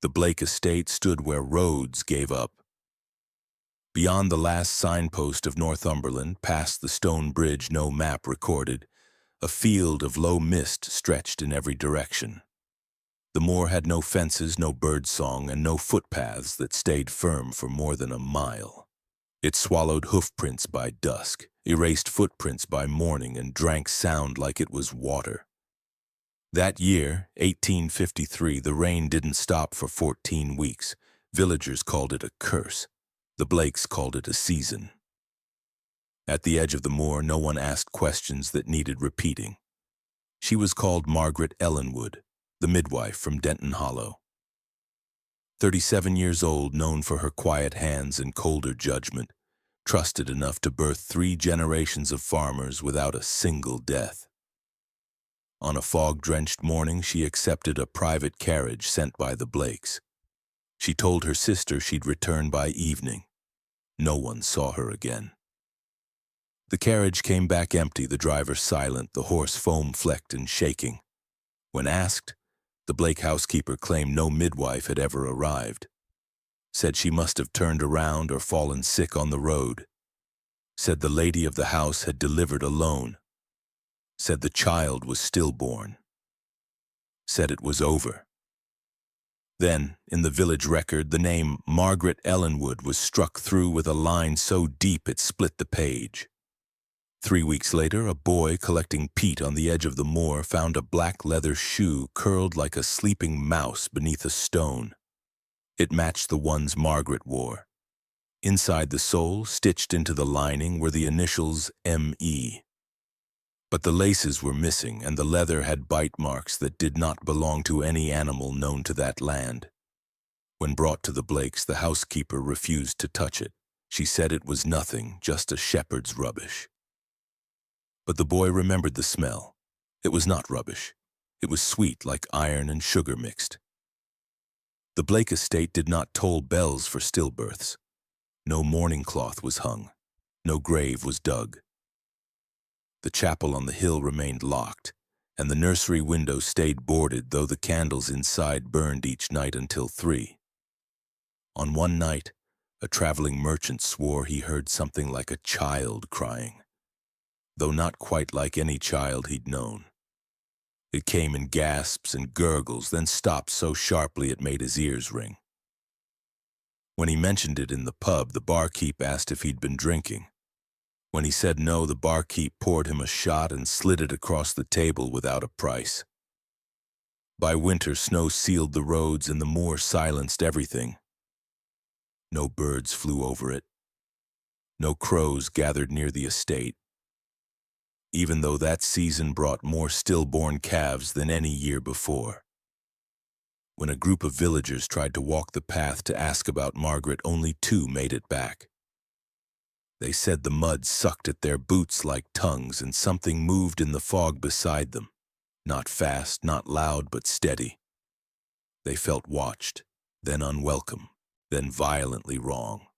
The Blake estate stood where roads gave up. Beyond the last signpost of Northumberland, past the stone bridge no map recorded, a field of low mist stretched in every direction. The moor had no fences, no birdsong, and no footpaths that stayed firm for more than a mile. It swallowed hoofprints by dusk, erased footprints by morning, and drank sound like it was water. That year, 1853, the rain didn't stop for 14 weeks. Villagers called it a curse. The Blakes called it a season. At the edge of the moor, no one asked questions that needed repeating. She was called Margaret Ellenwood, the midwife from Denton Hollow. 37 years old, known for her quiet hands and colder judgment, trusted enough to birth 3 generations of farmers without a single death. On a fog-drenched morning, she accepted a private carriage sent by the Blakes. She told her sister she'd return by evening. No one saw her again. The carriage came back empty, the driver silent, the horse foam-flecked and shaking. When asked, the Blake housekeeper claimed no midwife had ever arrived. Said she must have turned around or fallen sick on the road. Said the lady of the house had delivered alone. Said the child was stillborn. Said it was over. Then, in the village record, the name Margaret Ellenwood was struck through with a line so deep it split the page. 3 weeks later, a boy collecting peat on the edge of the moor found a black leather shoe curled like a sleeping mouse beneath a stone. It matched the ones Margaret wore. Inside the sole, stitched into the lining, were the initials M.E. But the laces were missing, and the leather had bite marks that did not belong to any animal known to that land. When brought to the Blakes, the housekeeper refused to touch it. She said it was nothing, just a shepherd's rubbish. But the boy remembered the smell. It was not rubbish. It was sweet, like iron and sugar mixed. The Blake estate did not toll bells for stillbirths. No mourning cloth was hung. No grave was dug. The chapel on the hill remained locked, and the nursery window stayed boarded, though the candles inside burned each night until 3. On one night, a traveling merchant swore he heard something like a child crying, though not quite like any child he'd known. It came in gasps and gurgles, then stopped so sharply it made his ears ring. When he mentioned it in the pub, the barkeep asked if he'd been drinking. When he said no, the barkeep poured him a shot and slid it across the table without a price. By winter, snow sealed the roads and the moor silenced everything. No birds flew over it. No crows gathered near the estate, even though that season brought more stillborn calves than any year before. When a group of villagers tried to walk the path to ask about Margaret, only 2 made it back. They said the mud sucked at their boots like tongues, and something moved in the fog beside them. Not fast, not loud, but steady. They felt watched, then unwelcome, then violently wrong.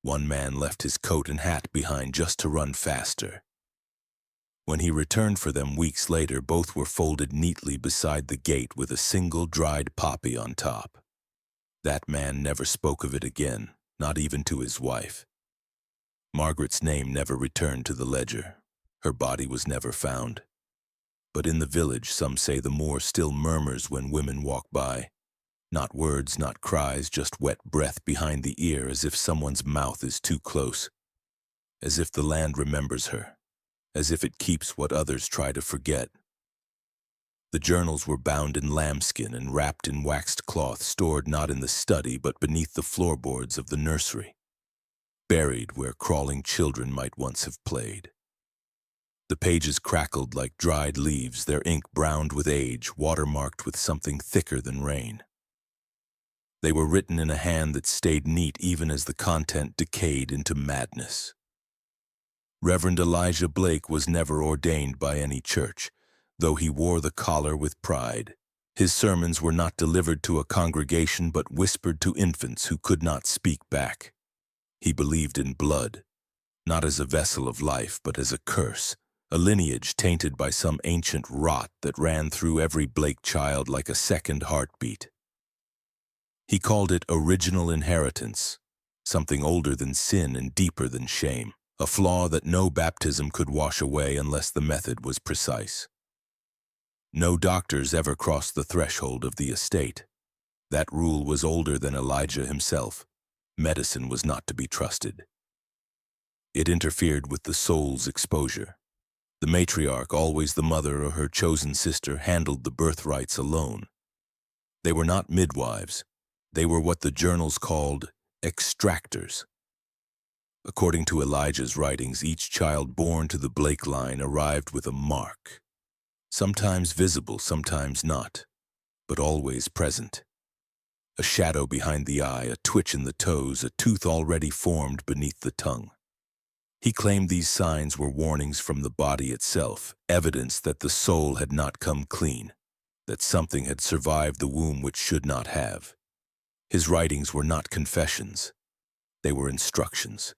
One man left his coat and hat behind just to run faster. When he returned for them weeks later, both were folded neatly beside the gate with a single dried poppy on top. That man never spoke of it again, not even to his wife. Margaret's name never returned to the ledger. Her body was never found. But in the village, some say the moor still murmurs when women walk by. Not words, not cries, just wet breath behind the ear, as if someone's mouth is too close. As if the land remembers her. As if it keeps what others try to forget. The journals were bound in lambskin and wrapped in waxed cloth, stored not in the study but beneath the floorboards of the nursery. Buried where crawling children might once have played. The pages crackled like dried leaves, their ink browned with age, watermarked with something thicker than rain. They were written in a hand that stayed neat even as the content decayed into madness. Reverend Elijah Blake was never ordained by any church, though he wore the collar with pride. His sermons were not delivered to a congregation but whispered to infants who could not speak back. He believed in blood, not as a vessel of life, but as a curse, a lineage tainted by some ancient rot that ran through every Blake child like a second heartbeat. He called it original inheritance, something older than sin and deeper than shame, a flaw that no baptism could wash away unless the method was precise. No doctors ever crossed the threshold of the estate. That rule was older than Elijah himself. Medicine was not to be trusted. It interfered with the soul's exposure. The matriarch, always the mother or her chosen sister, handled the birthrights alone. They were not midwives. They were what the journals called extractors. According to Elijah's writings, each child born to the Blake line arrived with a mark, sometimes visible, sometimes not, but always present. A shadow behind the eye, a twitch in the toes, a tooth already formed beneath the tongue. He claimed these signs were warnings from the body itself, evidence that the soul had not come clean, that something had survived the womb which should not have. His writings were not confessions. They were instructions,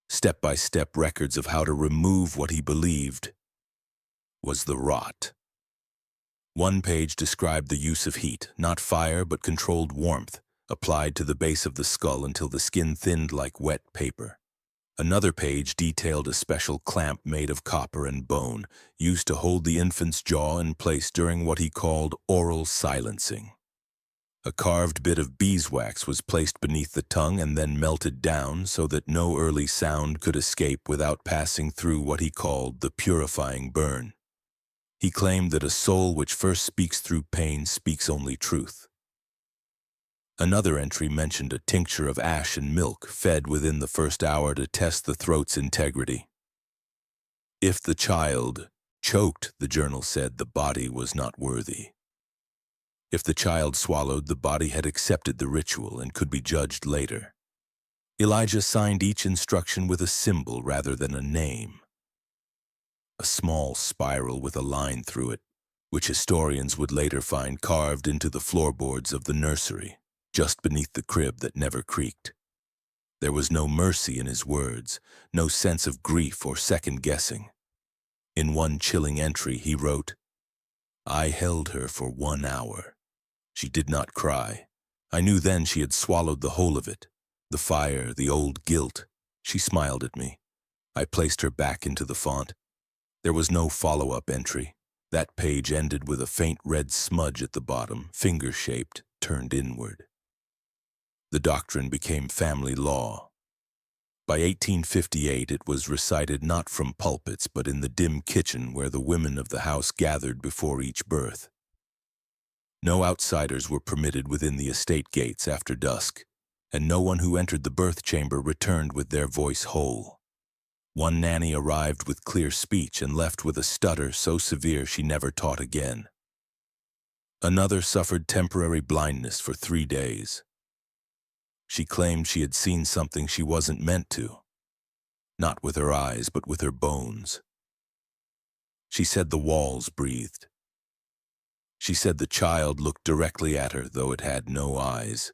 step-by-step records of how to remove what he believed was the rot. One page described the use of heat, not fire but controlled warmth, applied to the base of the skull until the skin thinned like wet paper. Another page detailed a special clamp made of copper and bone, used to hold the infant's jaw in place during what he called oral silencing. A carved bit of beeswax was placed beneath the tongue and then melted down so that no early sound could escape without passing through what he called the purifying burn. He claimed that a soul which first speaks through pain speaks only truth. Another entry mentioned a tincture of ash and milk fed within the first hour to test the throat's integrity. If the child choked, the journal said, the body was not worthy. If the child swallowed, the body had accepted the ritual and could be judged later. Elijah signed each instruction with a symbol rather than a name. A small spiral with a line through it, which historians would later find carved into the floorboards of the nursery, just beneath the crib that never creaked. There was no mercy in his words, no sense of grief or second-guessing. In one chilling entry he wrote, "I held her for 1 hour. She did not cry. I knew then she had swallowed the whole of it. The fire, the old guilt. She smiled at me. I placed her back into the font." There was no follow-up entry. That page ended with a faint red smudge at the bottom, finger-shaped, turned inward. The doctrine became family law. By 1858, it was recited not from pulpits, but in the dim kitchen where the women of the house gathered before each birth. No outsiders were permitted within the estate gates after dusk, and no one who entered the birth chamber returned with their voice whole. One nanny arrived with clear speech and left with a stutter so severe she never taught again. Another suffered temporary blindness for 3 days. She claimed she had seen something she wasn't meant to, not with her eyes but with her bones. She said the walls breathed. She said the child looked directly at her, though it had no eyes.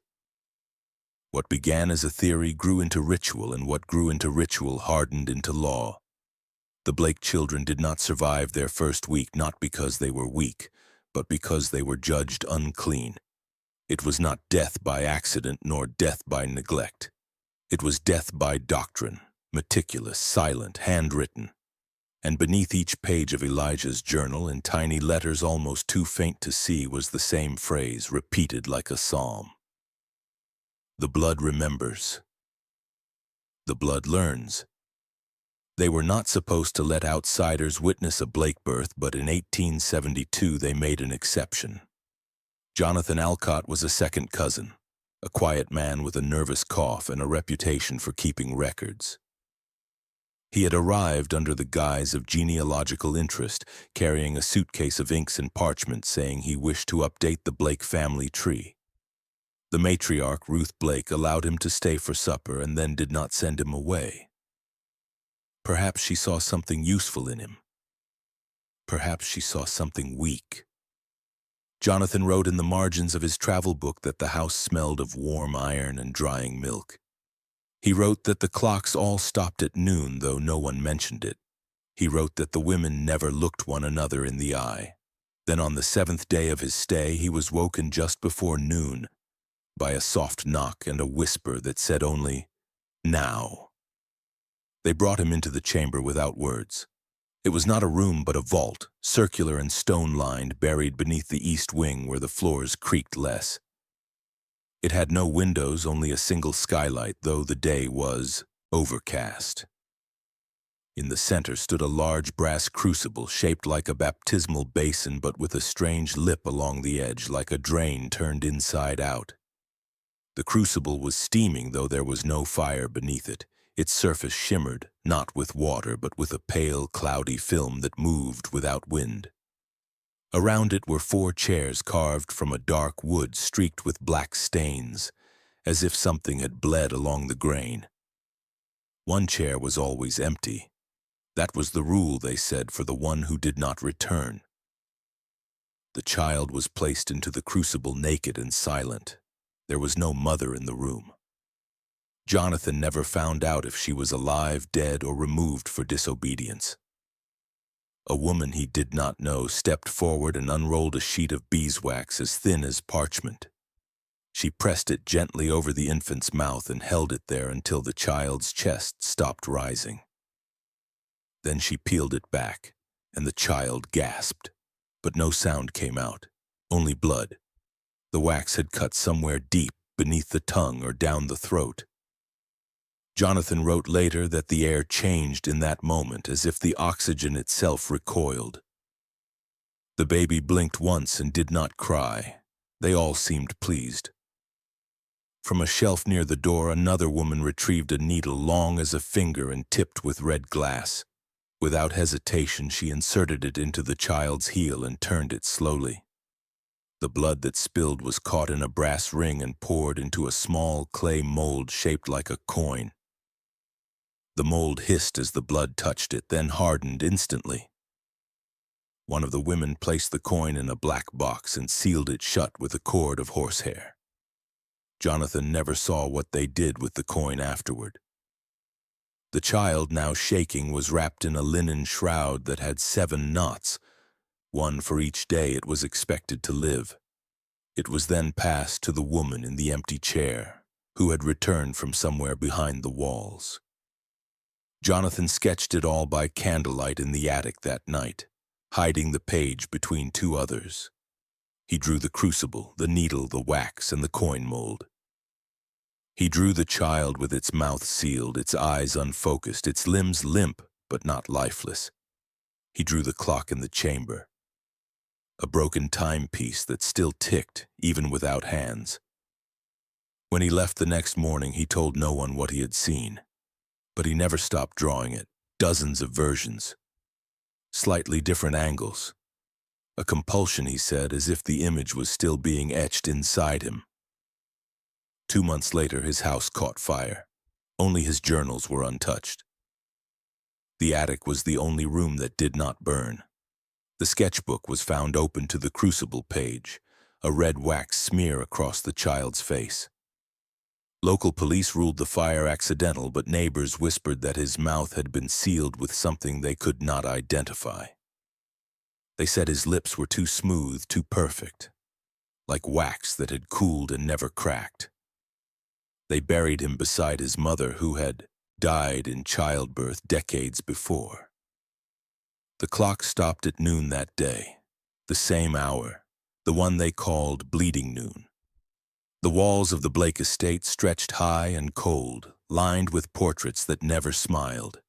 What began as a theory grew into ritual, and what grew into ritual hardened into law. The Blake children did not survive their first week, not because they were weak, but because they were judged unclean. It was not death by accident nor death by neglect. It was death by doctrine, meticulous, silent, handwritten. And beneath each page of Elijah's journal, in tiny letters almost too faint to see, was the same phrase, repeated like a psalm. The blood remembers. The blood learns. They were not supposed to let outsiders witness a Blake birth, but in 1872 they made an exception. Jonathan Alcott was a second cousin, a quiet man with a nervous cough and a reputation for keeping records. He had arrived under the guise of genealogical interest, carrying a suitcase of inks and parchment saying he wished to update the Blake family tree. The matriarch, Ruth Blake, allowed him to stay for supper and then did not send him away. Perhaps she saw something useful in him. Perhaps she saw something weak. Jonathan wrote in the margins of his travel book that the house smelled of warm iron and drying milk. He wrote that the clocks all stopped at noon, though no one mentioned it. He wrote that the women never looked one another in the eye. Then on the 7th day of his stay, he was woken just before noon by a soft knock and a whisper that said only, "Now." They brought him into the chamber without words. It was not a room but a vault, circular and stone-lined, buried beneath the east wing where the floors creaked less. It had no windows, only a single skylight, though the day was overcast. In the center stood a large brass crucible shaped like a baptismal basin but with a strange lip along the edge, like a drain turned inside out. The crucible was steaming, though there was no fire beneath it. Its surface shimmered, not with water, but with a pale, cloudy film that moved without wind. Around it were 4 chairs carved from a dark wood streaked with black stains, as if something had bled along the grain. One chair was always empty. That was the rule, they said, for the one who did not return. The child was placed into the crucible naked and silent. There was no mother in the room. Jonathan never found out if she was alive, dead, or removed for disobedience. A woman he did not know stepped forward and unrolled a sheet of beeswax as thin as parchment. She pressed it gently over the infant's mouth and held it there until the child's chest stopped rising. Then she peeled it back, and the child gasped, but no sound came out, only blood. The wax had cut somewhere deep beneath the tongue or down the throat. Jonathan wrote later that the air changed in that moment, as if the oxygen itself recoiled. The baby blinked once and did not cry. They all seemed pleased. From a shelf near the door, another woman retrieved a needle long as a finger and tipped with red glass. Without hesitation, she inserted it into the child's heel and turned it slowly. The blood that spilled was caught in a brass ring and poured into a small clay mold shaped like a coin. The mold hissed as the blood touched it, then hardened instantly. One of the women placed the coin in a black box and sealed it shut with a cord of horsehair. Jonathan never saw what they did with the coin afterward. The child, now shaking, was wrapped in a linen shroud that had 7 knots, one for each day it was expected to live. It was then passed to the woman in the empty chair, who had returned from somewhere behind the walls. Jonathan sketched it all by candlelight in the attic that night, hiding the page between 2 others. He drew the crucible, the needle, the wax, and the coin mold. He drew the child with its mouth sealed, its eyes unfocused, its limbs limp but not lifeless. He drew the clock in the chamber, a broken timepiece that still ticked even without hands. When he left the next morning, he told no one what he had seen. But he never stopped drawing it, dozens of versions, slightly different angles. A compulsion, he said, as if the image was still being etched inside him. 2 months later, his house caught fire. Only his journals were untouched. The attic was the only room that did not burn. The sketchbook was found open to the crucible page, a red wax smear across the child's face. Local police ruled the fire accidental, but neighbors whispered that his mouth had been sealed with something they could not identify. They said his lips were too smooth, too perfect, like wax that had cooled and never cracked. They buried him beside his mother, who had died in childbirth decades before. The clock stopped at noon that day, the same hour, the one they called bleeding noon. The walls of the Blake estate stretched high and cold, lined with portraits that never smiled.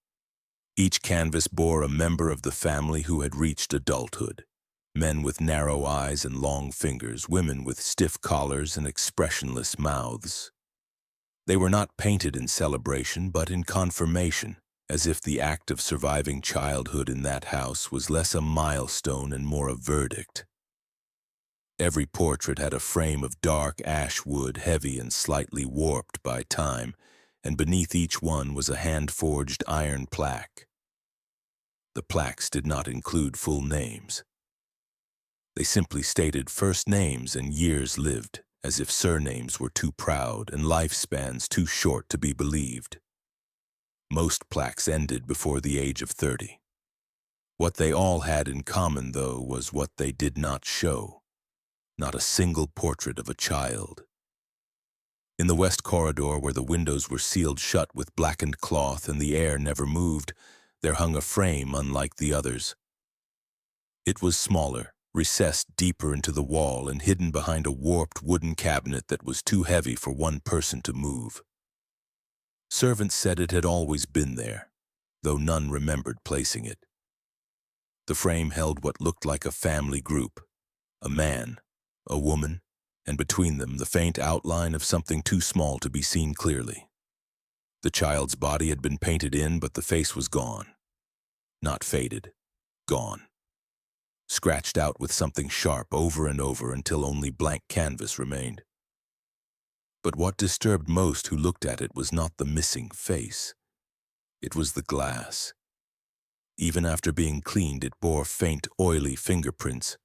Each canvas bore a member of the family who had reached adulthood, men with narrow eyes and long fingers, women with stiff collars and expressionless mouths. They were not painted in celebration, but in confirmation, as if the act of surviving childhood in that house was less a milestone and more a verdict. Every portrait had a frame of dark ash wood, heavy and slightly warped by time, and beneath each one was a hand-forged iron plaque. The plaques did not include full names. They simply stated first names and years lived, as if surnames were too proud and lifespans too short to be believed. Most plaques ended before the age of 30. What they all had in common, though, was what they did not show. Not a single portrait of a child. In the west corridor, where the windows were sealed shut with blackened cloth and the air never moved, there hung a frame unlike the others. It was smaller, recessed deeper into the wall and hidden behind a warped wooden cabinet that was too heavy for one person to move. Servants said it had always been there, though none remembered placing it. The frame held what looked like a family group, a man, a woman, and between them the faint outline of something too small to be seen clearly. The child's body had been painted in, but the face was gone. Not faded, gone. Scratched out with something sharp over and over until only blank canvas remained. But what disturbed most who looked at it was not the missing face. It was the glass. Even after being cleaned, it bore faint, oily fingerprints,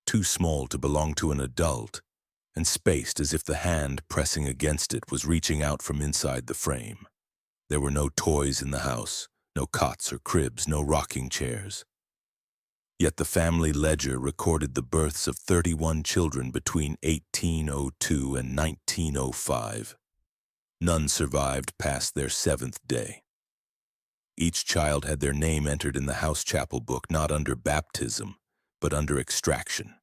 too small to belong to an adult, and spaced as if the hand pressing against it was reaching out from inside the frame. There were no toys in the house, no cots or cribs, no rocking chairs. Yet the family ledger recorded the births of 31 children between 1802 and 1905. None survived past their 7th day. Each child had their name entered in the house chapel book, not under baptism, but under extraction.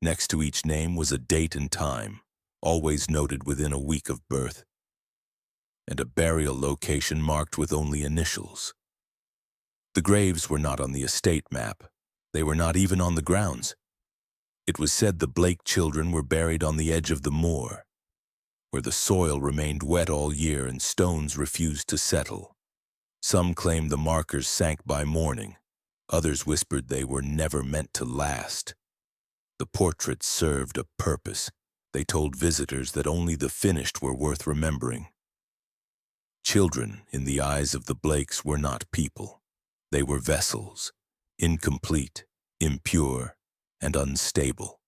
Next to each name was a date and time, always noted within a week of birth, and a burial location marked with only initials. The graves were not on the estate map. They were not even on the grounds. It was said the Blake children were buried on the edge of the moor, where the soil remained wet all year and stones refused to settle. Some claimed the markers sank by morning. Others whispered they were never meant to last. The portraits served a purpose. They told visitors that only the finished were worth remembering. Children, in the eyes of the Blakes, were not people. They were vessels, incomplete, impure, and unstable.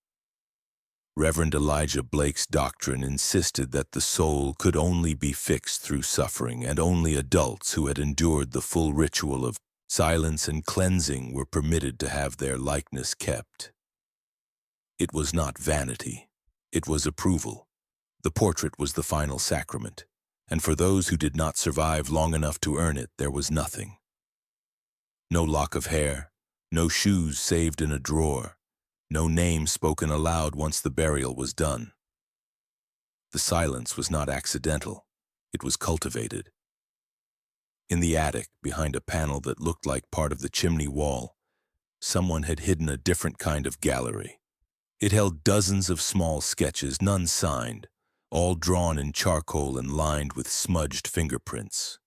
Reverend Elijah Blake's doctrine insisted that the soul could only be fixed through suffering, and only adults who had endured the full ritual of silence and cleansing were permitted to have their likeness kept. It was not vanity. It was approval. The portrait was the final sacrament, and for those who did not survive long enough to earn it, there was nothing. No lock of hair, no shoes saved in a drawer, no name spoken aloud once the burial was done. The silence was not accidental. It was cultivated. In the attic, behind a panel that looked like part of the chimney wall, someone had hidden a different kind of gallery. It held dozens of small sketches, none signed, all drawn in charcoal and lined with smudged fingerprints.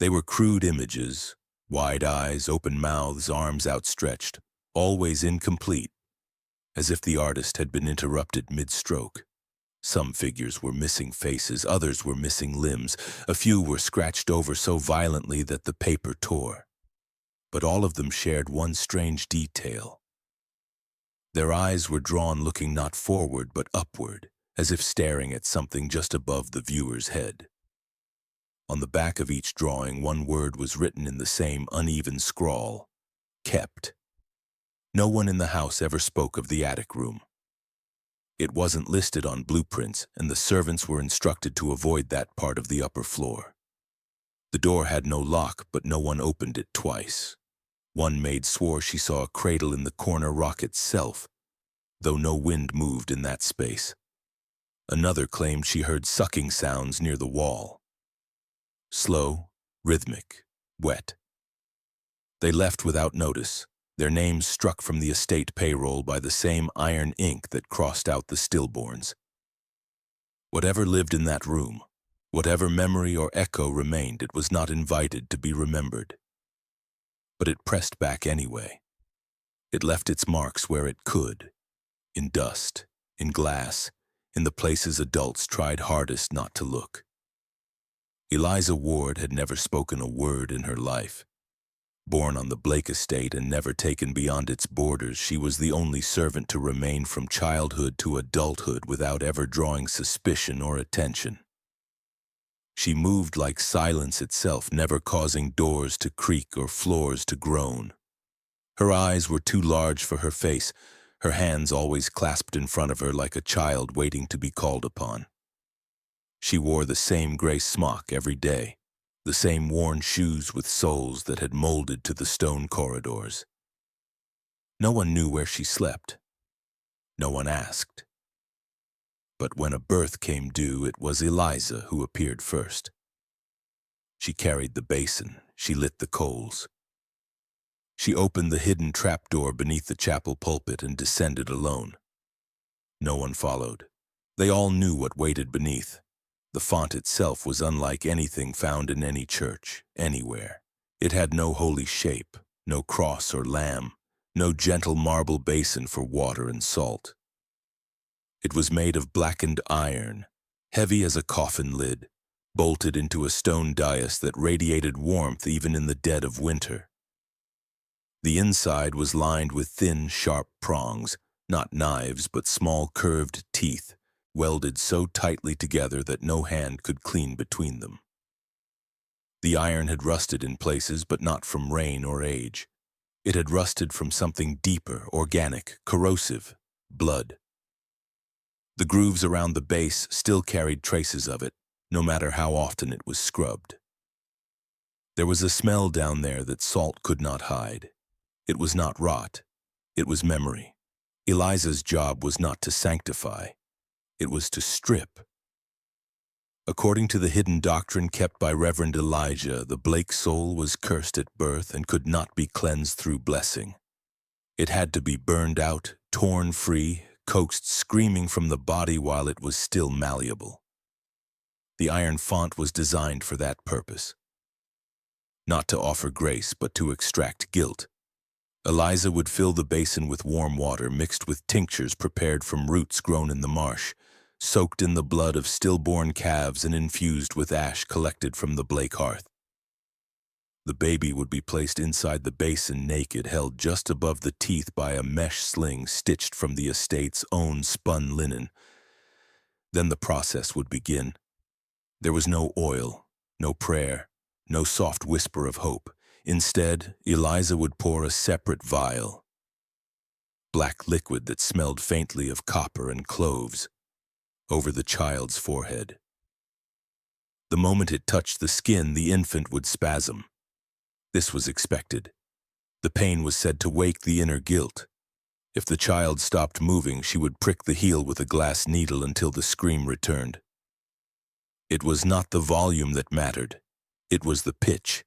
They were crude images, wide eyes, open mouths, arms outstretched, always incomplete, as if the artist had been interrupted mid-stroke. Some figures were missing faces, others were missing limbs, a few were scratched over so violently that the paper tore. But all of them shared one strange detail. Their eyes were drawn looking not forward but upward, as if staring at something just above the viewer's head. On the back of each drawing, one word was written in the same uneven scrawl: kept. No one in the house ever spoke of the attic room. It wasn't listed on blueprints, and the servants were instructed to avoid that part of the upper floor. The door had no lock, but no one opened it twice. One maid swore she saw a cradle in the corner rock itself, though no wind moved in that space. Another claimed she heard sucking sounds near the wall. Slow, rhythmic, wet. They left without notice, their names struck from the estate payroll by the same iron ink that crossed out the stillborns. Whatever lived in that room, whatever memory or echo remained, it was not invited to be remembered. But it pressed back anyway. It left its marks where it could, in dust, in glass, in the places adults tried hardest not to look. Eliza Ward had never spoken a word in her life. Born on the Blake estate and never taken beyond its borders, she was the only servant to remain from childhood to adulthood without ever drawing suspicion or attention. She moved like silence itself, never causing doors to creak or floors to groan. Her eyes were too large for her face, her hands always clasped in front of her like a child waiting to be called upon. She wore the same gray smock every day, the same worn shoes with soles that had molded to the stone corridors. No one knew where she slept. No one asked. But when a birth came due, it was Eliza who appeared first. She carried the basin. She lit the coals. She opened the hidden trapdoor beneath the chapel pulpit and descended alone. No one followed. They all knew what waited beneath. The font itself was unlike anything found in any church, anywhere. It had no holy shape, no cross or lamb, no gentle marble basin for water and salt. It was made of blackened iron, heavy as a coffin lid, bolted into a stone dais that radiated warmth even in the dead of winter. The inside was lined with thin, sharp prongs, not knives but small curved teeth, welded so tightly together that no hand could clean between them. The iron had rusted in places, but not from rain or age. It had rusted from something deeper, organic, corrosive, blood. The grooves around the base still carried traces of it, no matter how often it was scrubbed. There was a smell down there that salt could not hide. It was not rot. It was memory. Eliza's job was not to sanctify. It was to strip. According to the hidden doctrine kept by Reverend Elijah, the Blake soul was cursed at birth and could not be cleansed through blessing. It had to be burned out, torn free, coaxed screaming from the body while it was still malleable. The iron font was designed for that purpose. Not to offer grace, but to extract guilt. Eliza would fill the basin with warm water mixed with tinctures prepared from roots grown in the marsh, soaked in the blood of stillborn calves and infused with ash collected from the Blake hearth. The baby would be placed inside the basin naked, held just above the teeth by a mesh sling stitched from the estate's own spun linen. Then the process would begin. There was no oil, no prayer, no soft whisper of hope. Instead, Eliza would pour a separate vial, black liquid that smelled faintly of copper and cloves, over the child's forehead. The moment it touched the skin, the infant would spasm. This was expected. The pain was said to wake the inner guilt. If the child stopped moving, she would prick the heel with a glass needle until the scream returned. It was not the volume that mattered. It was the pitch.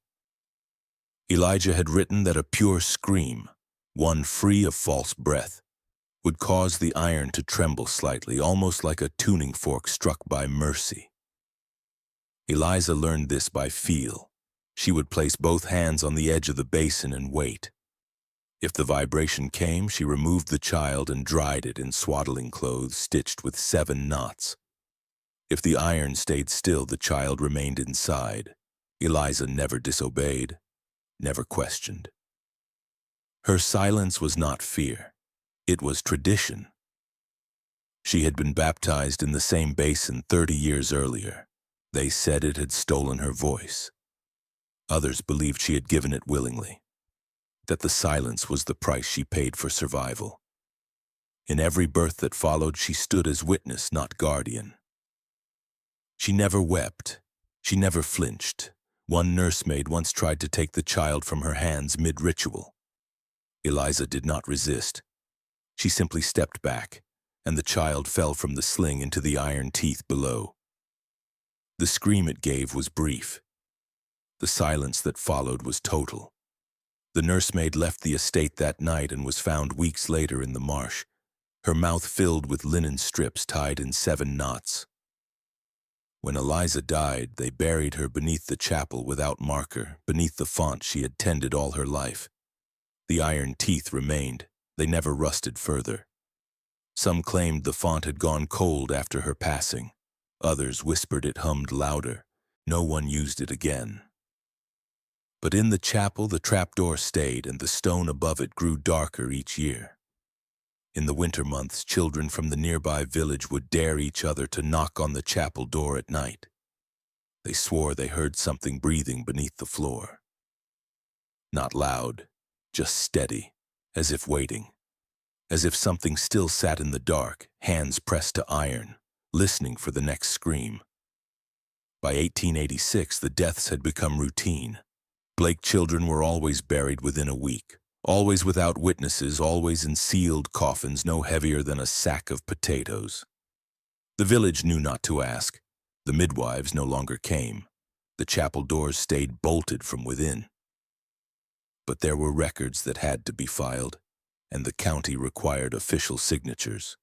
Elijah had written that a pure scream, one free of false breath, would cause the iron to tremble slightly, almost like a tuning fork struck by mercy. Eliza learned this by feel. She would place both hands on the edge of the basin and wait. If the vibration came, she removed the child and dried it in swaddling clothes stitched with 7 knots. If the iron stayed still, the child remained inside. Eliza never disobeyed, never questioned. Her silence was not fear. It was tradition. She had been baptized in the same basin 30 years earlier. They said it had stolen her voice. Others believed she had given it willingly, that the silence was the price she paid for survival. In every birth that followed, she stood as witness, not guardian. She never wept. She never flinched. One nursemaid once tried to take the child from her hands mid-ritual. Eliza did not resist. She simply stepped back, and the child fell from the sling into the iron teeth below. The scream it gave was brief. The silence that followed was total. The nursemaid left the estate that night and was found weeks later in the marsh, her mouth filled with linen strips tied in 7 knots. When Eliza died, they buried her beneath the chapel without marker, beneath the font she had tended all her life. The iron teeth remained. They never rusted further. Some claimed the font had gone cold after her passing. Others whispered it hummed louder. No one used it again. But in the chapel, the trapdoor stayed, and the stone above it grew darker each year. In the winter months, children from the nearby village would dare each other to knock on the chapel door at night. They swore they heard something breathing beneath the floor. Not loud, just steady, as if waiting. As if something still sat in the dark, hands pressed to iron, listening for the next scream. By 1886, the deaths had become routine. Blake children were always buried within a week, always without witnesses, always in sealed coffins no heavier than a sack of potatoes. The village knew not to ask. The midwives no longer came. The chapel doors stayed bolted from within. But there were records that had to be filed, and the county required official signatures.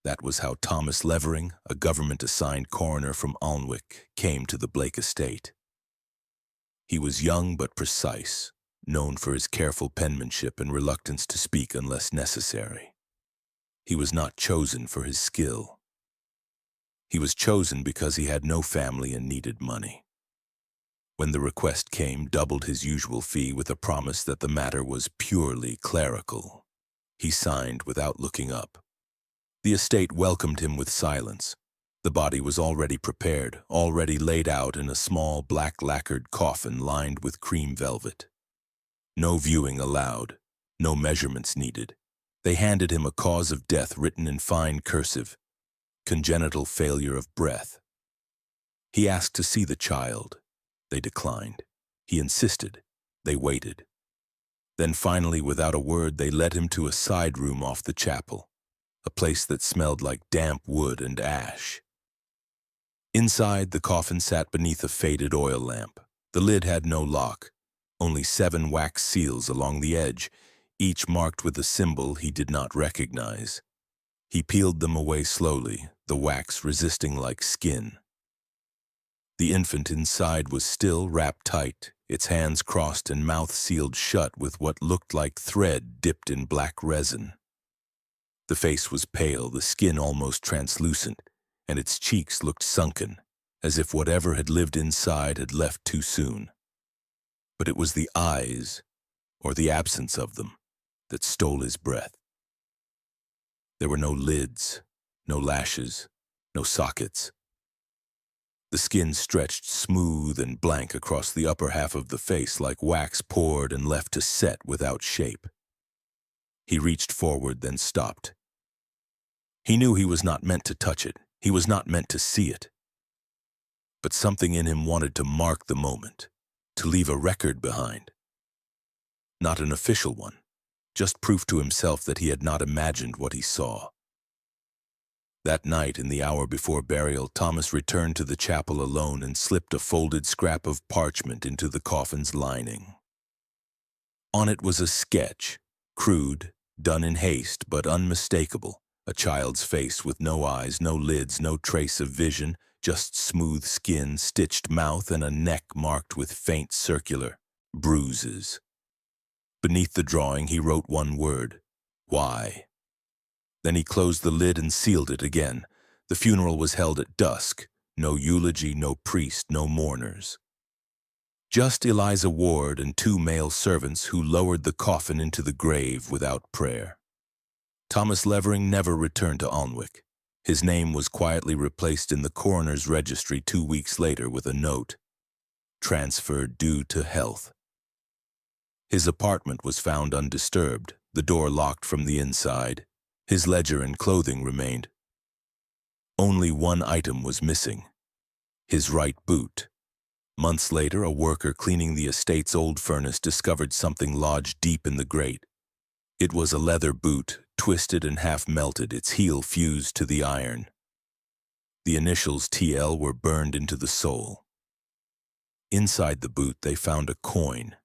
That was how Thomas Levering, a government-assigned coroner from Alnwick, came to the Blake estate. He was young but precise, known for his careful penmanship and reluctance to speak unless necessary. He was not chosen for his skill. He was chosen because he had no family and needed money. When the request came, doubled his usual fee with a promise that the matter was purely clerical. He signed without looking up. The estate welcomed him with silence. The body was already prepared, already laid out in a small black lacquered coffin lined with cream velvet. No viewing allowed, no measurements needed. They handed him a cause of death written in fine cursive: congenital failure of breath. He asked to see the child. They declined. He insisted. They waited. Then finally, without a word, they led him to a side room off the chapel, a place that smelled like damp wood and ash. Inside, the coffin sat beneath a faded oil lamp. The lid had no lock, only 7 wax seals along the edge, each marked with a symbol he did not recognize. He peeled them away slowly, the wax resisting like skin. The infant inside was still wrapped tight, its hands crossed and mouth sealed shut with what looked like thread dipped in black resin. The face was pale, the skin almost translucent, and its cheeks looked sunken, as if whatever had lived inside had left too soon. But it was the eyes, or the absence of them, that stole his breath. There were no lids, no lashes, no sockets. The skin stretched smooth and blank across the upper half of the face like wax poured and left to set without shape. He reached forward, then stopped. He knew he was not meant to touch it. He was not meant to see it. But something in him wanted to mark the moment, to leave a record behind. Not an official one, just proof to himself that he had not imagined what he saw. That night, in the hour before burial, Thomas returned to the chapel alone and slipped a folded scrap of parchment into the coffin's lining. On it was a sketch, crude, done in haste, but unmistakable. A child's face with no eyes, no lids, no trace of vision, just smooth skin, stitched mouth, and a neck marked with faint circular bruises. Beneath the drawing, he wrote one word: why? Then he closed the lid and sealed it again. The funeral was held at dusk. No eulogy, no priest, no mourners. Just Eliza Ward and 2 male servants who lowered the coffin into the grave without prayer. Thomas Levering never returned to Alnwick. His name was quietly replaced in the coroner's registry 2 weeks later with a note: transferred due to health. His apartment was found undisturbed, the door locked from the inside. His ledger and clothing remained. Only one item was missing: his right boot. Months later, a worker cleaning the estate's old furnace discovered something lodged deep in the grate. It was a leather boot, twisted and half melted, its heel fused to the iron. The initials TL were burned into the sole. Inside the boot, they found a coin.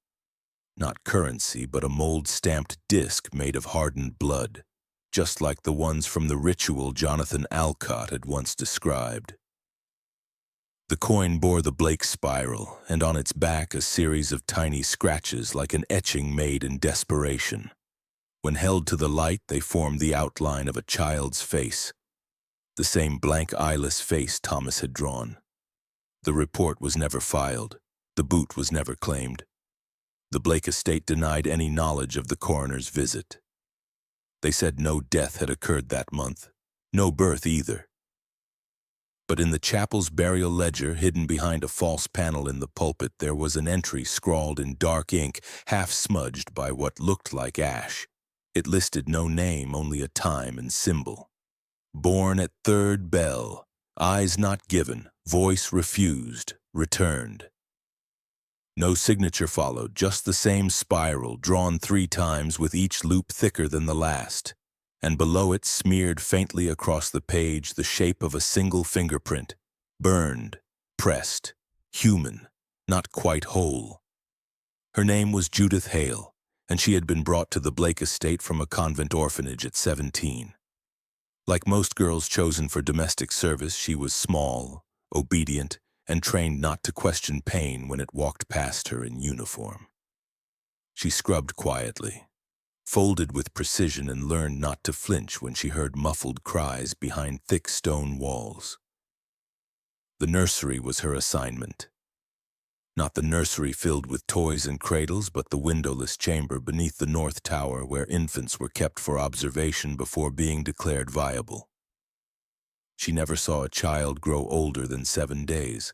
Not currency, but a mold-stamped disc made of hardened blood, just like the ones from the ritual Jonathan Alcott had once described. The coin bore the Blake spiral, and on its back a series of tiny scratches like an etching made in desperation. When held to the light, they formed the outline of a child's face, the same blank eyeless face Thomas had drawn. The report was never filed. The boot was never claimed. The Blake estate denied any knowledge of the coroner's visit. They said no death had occurred that month, no birth either. But in the chapel's burial ledger, hidden behind a false panel in the pulpit, there was an entry scrawled in dark ink, half smudged by what looked like ash. It listed no name, only a time and symbol. Born at 3rd bell, Eyes not given, voice refused, returned. No signature followed, just the same spiral, drawn 3 times with each loop thicker than the last, and below it, smeared faintly across the page, the shape of a single fingerprint, burned, pressed, human, not quite whole. Her name was Judith Hale, and she had been brought to the Blake estate from a convent orphanage at 17. Like most girls chosen for domestic service, she was small, obedient, and trained not to question pain when it walked past her in uniform. She scrubbed quietly, folded with precision, and learned not to flinch when she heard muffled cries behind thick stone walls. The nursery was her assignment. Not the nursery filled with toys and cradles, but the windowless chamber beneath the north tower where infants were kept for observation before being declared viable. She never saw a child grow older than 7 days.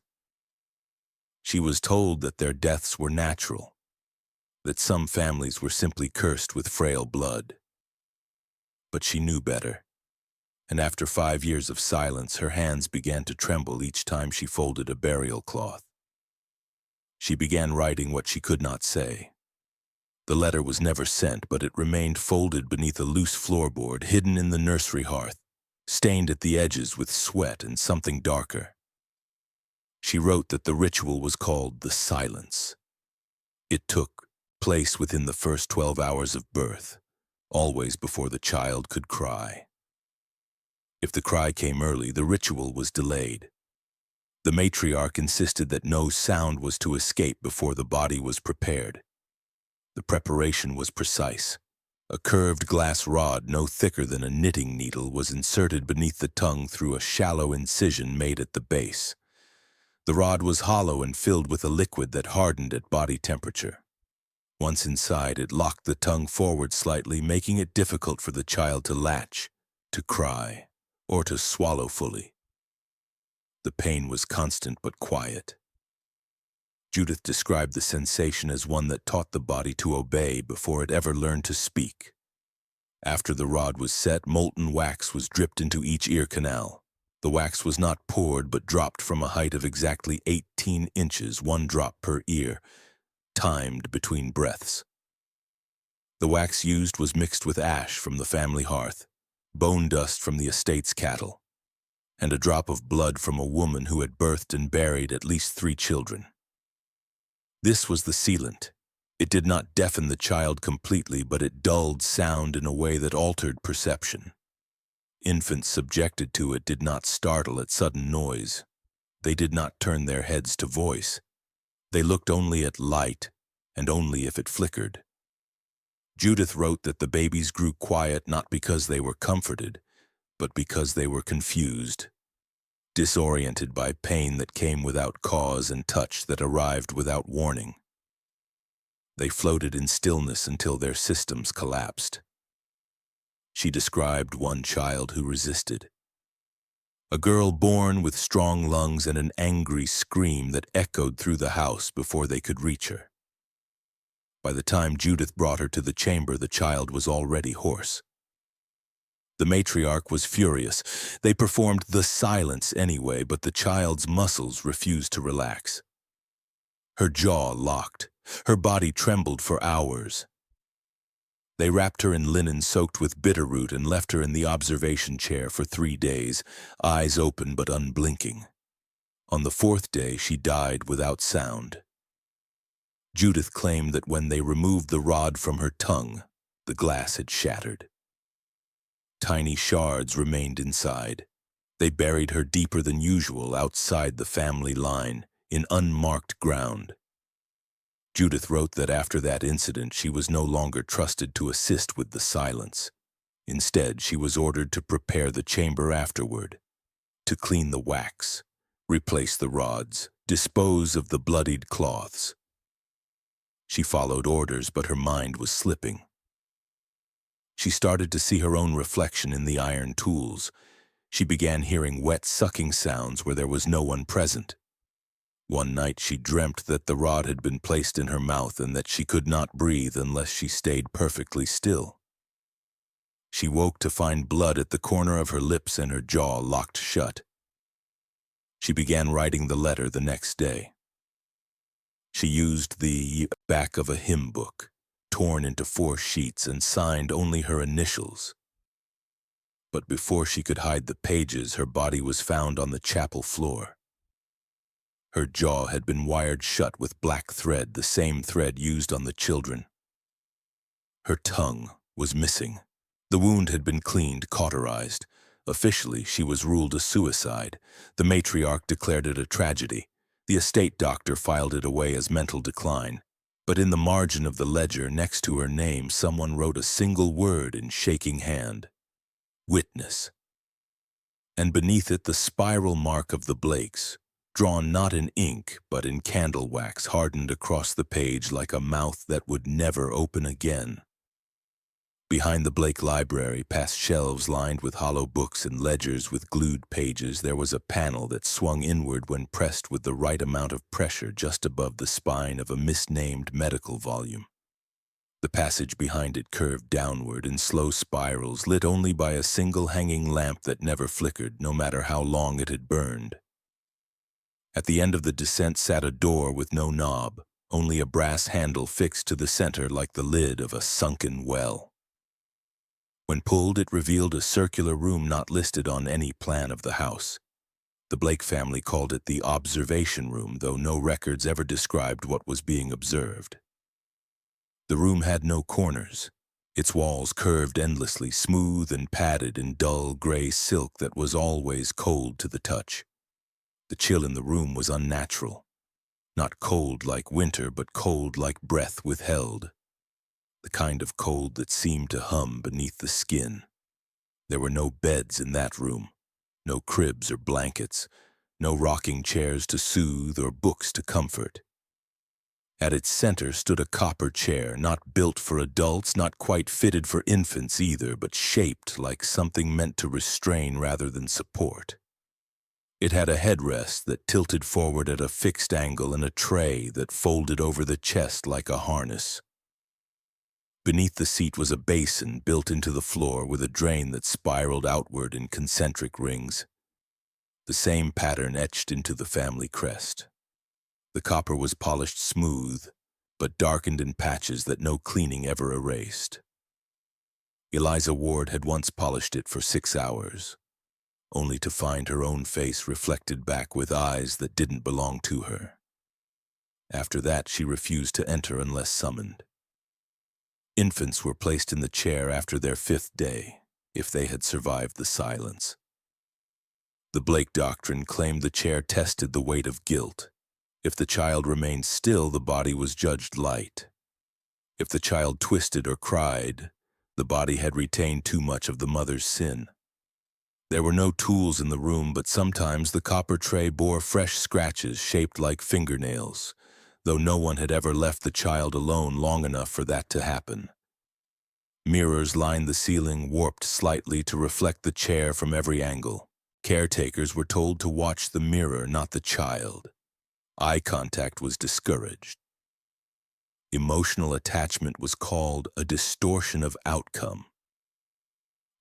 She was told that their deaths were natural, that some families were simply cursed with frail blood. But she knew better, and after 5 years of silence, her hands began to tremble each time she folded a burial cloth. She began writing what she could not say. The letter was never sent, but it remained folded beneath a loose floorboard, hidden in the nursery hearth, stained at the edges with sweat and something darker. She wrote that the ritual was called the silence. It took place within the first 12 hours of birth, always before the child could cry. If the cry came early, the ritual was delayed. The matriarch insisted that no sound was to escape before the body was prepared. The preparation was precise. A curved glass rod no thicker than a knitting needle was inserted beneath the tongue through a shallow incision made at the base. The rod was hollow and filled with a liquid that hardened at body temperature. Once inside, it locked the tongue forward slightly, making it difficult for the child to latch, to cry, or to swallow fully. The pain was constant but quiet. Judith described the sensation as one that taught the body to obey before it ever learned to speak. After the rod was set, molten wax was dripped into each ear canal. The wax was not poured but dropped from a height of exactly 18 inches, 1 drop per ear, timed between breaths. The wax used was mixed with ash from the family hearth, bone dust from the estate's cattle, and a drop of blood from a woman who had birthed and buried at least 3 children. This was the sealant. It did not deafen the child completely, but it dulled sound in a way that altered perception. Infants subjected to it did not startle at sudden noise. They did not turn their heads to voice. They looked only at light, and only if it flickered. Judith wrote that the babies grew quiet not because they were comforted, but because they were confused, disoriented by pain that came without cause and touch that arrived without warning. They floated in stillness until their systems collapsed. She described one child who resisted. A girl born with strong lungs and an angry scream that echoed through the house before they could reach her. By the time Judith brought her to the chamber, the child was already hoarse. The matriarch was furious. They performed the silence anyway, but the child's muscles refused to relax. Her jaw locked. Her body trembled for hours. They wrapped her in linen soaked with bitterroot and left her in the observation chair for 3 days, eyes open but unblinking. On the 4th day, she died without sound. Judith claimed that when they removed the rod from her tongue, the glass had shattered. Tiny shards remained inside. They buried her deeper than usual outside the family line, in unmarked ground. Judith wrote that after that incident, she was no longer trusted to assist with the silence. Instead, she was ordered to prepare the chamber afterward, to clean the wax, replace the rods, dispose of the bloodied cloths. She followed orders, but her mind was slipping. She started to see her own reflection in the iron tools. She began hearing wet sucking sounds where there was no one present. One night she dreamt that the rod had been placed in her mouth and that she could not breathe unless she stayed perfectly still. She woke to find blood at the corner of her lips and her jaw locked shut. She began writing the letter the next day. She used the back of a hymn book, torn into 4 sheets and signed only her initials. But before she could hide the pages, her body was found on the chapel floor. Her jaw had been wired shut with black thread, the same thread used on the children. Her tongue was missing. The wound had been cleaned, cauterized. Officially, she was ruled a suicide. The matriarch declared it a tragedy. The estate doctor filed it away as mental decline. But in the margin of the ledger next to her name, someone wrote a single word in shaking hand: witness. And beneath it, the spiral mark of the Blakes, drawn not in ink but in candle wax, hardened across the page like a mouth that would never open again. Behind the Blake library, past shelves lined with hollow books and ledgers with glued pages, there was a panel that swung inward when pressed with the right amount of pressure just above the spine of a misnamed medical volume. The passage behind it curved downward in slow spirals, lit only by a single hanging lamp that never flickered, no matter how long it had burned. At the end of the descent sat a door with no knob, only a brass handle fixed to the center like the lid of a sunken well. When pulled, it revealed a circular room not listed on any plan of the house. The Blake family called it the observation room, though no records ever described what was being observed. The room had no corners. Its walls curved endlessly, smooth and padded in dull gray silk that was always cold to the touch. The chill in the room was unnatural. Not cold like winter, but cold like breath withheld. The kind of cold that seemed to hum beneath the skin. There were no beds in that room, no cribs or blankets, no rocking chairs to soothe or books to comfort. At its center stood a copper chair, not built for adults, not quite fitted for infants either, but shaped like something meant to restrain rather than support. It had a headrest that tilted forward at a fixed angle and a tray that folded over the chest like a harness. Beneath the seat was a basin built into the floor with a drain that spiraled outward in concentric rings. The same pattern etched into the family crest. The copper was polished smooth, but darkened in patches that no cleaning ever erased. Eliza Ward had once polished it for 6 hours, only to find her own face reflected back with eyes that didn't belong to her. After that, she refused to enter unless summoned. Infants were placed in the chair after their 5th day, if they had survived the silence. The Blake doctrine claimed the chair tested the weight of guilt. If the child remained still, the body was judged light. If the child twisted or cried, the body had retained too much of the mother's sin. There were no tools in the room, but sometimes the copper tray bore fresh scratches shaped like fingernails, though no one had ever left the child alone long enough for that to happen. Mirrors lined the ceiling, warped slightly to reflect the chair from every angle. Caretakers were told to watch the mirror, not the child. Eye contact was discouraged. Emotional attachment was called a distortion of outcome.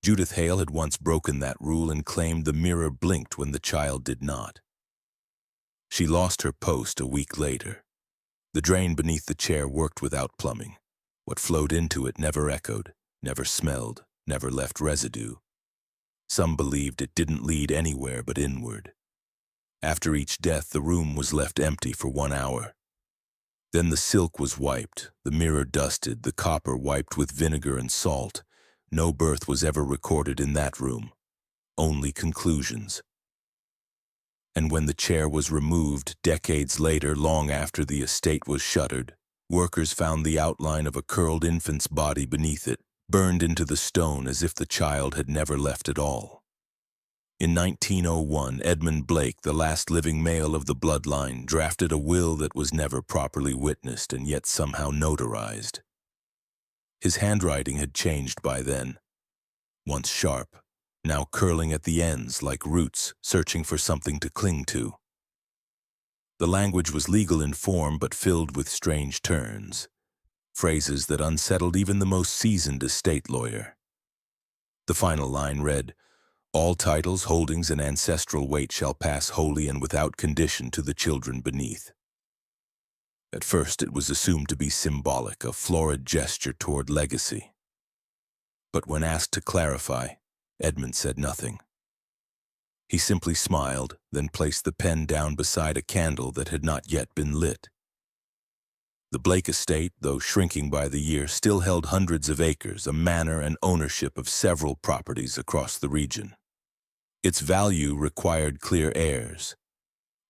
Judith Hale had once broken that rule and claimed the mirror blinked when the child did not. She lost her post a week later. The drain beneath the chair worked without plumbing. What flowed into it never echoed, never smelled, never left residue. Some believed it didn't lead anywhere but inward. After each death, the room was left empty for 1 hour. Then the silk was wiped, the mirror dusted, the copper wiped with vinegar and salt. No birth was ever recorded in that room, only conclusions. And when the chair was removed, decades later, long after the estate was shuttered, workers found the outline of a curled infant's body beneath it, burned into the stone as if the child had never left at all. In 1901, Edmund Blake, the last living male of the bloodline, drafted a will that was never properly witnessed and yet somehow notarized. His handwriting had changed by then, once sharp, now curling at the ends like roots searching for something to cling to. The language was legal in form but filled with strange turns, phrases that unsettled even the most seasoned estate lawyer. The final line read, All titles, holdings, and ancestral weight shall pass wholly and without condition to the children beneath. At first it was assumed to be symbolic, a florid gesture toward legacy. But when asked to clarify, Edmund said nothing. He simply smiled, then placed the pen down beside a candle that had not yet been lit. The Blake estate, though shrinking by the year, still held hundreds of acres, a manor and ownership of several properties across the region. Its value required clear heirs,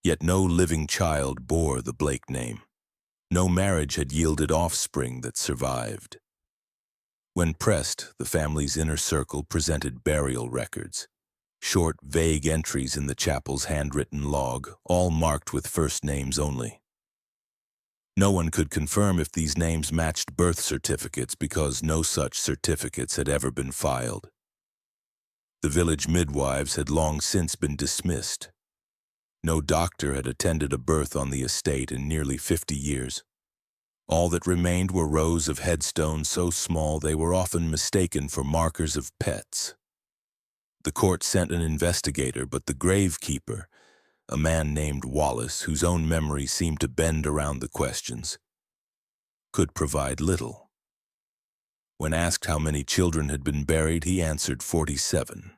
yet no living child bore the Blake name. No marriage had yielded offspring that survived. When pressed, the family's inner circle presented burial records, short, vague entries in the chapel's handwritten log, all marked with first names only. No one could confirm if these names matched birth certificates because no such certificates had ever been filed. The village midwives had long since been dismissed. No doctor had attended a birth on the estate in nearly 50 years. All that remained were rows of headstones so small they were often mistaken for markers of pets. The court sent an investigator, but the gravekeeper, a man named Wallace, whose own memory seemed to bend around the questions, could provide little. When asked how many children had been buried, he answered 47.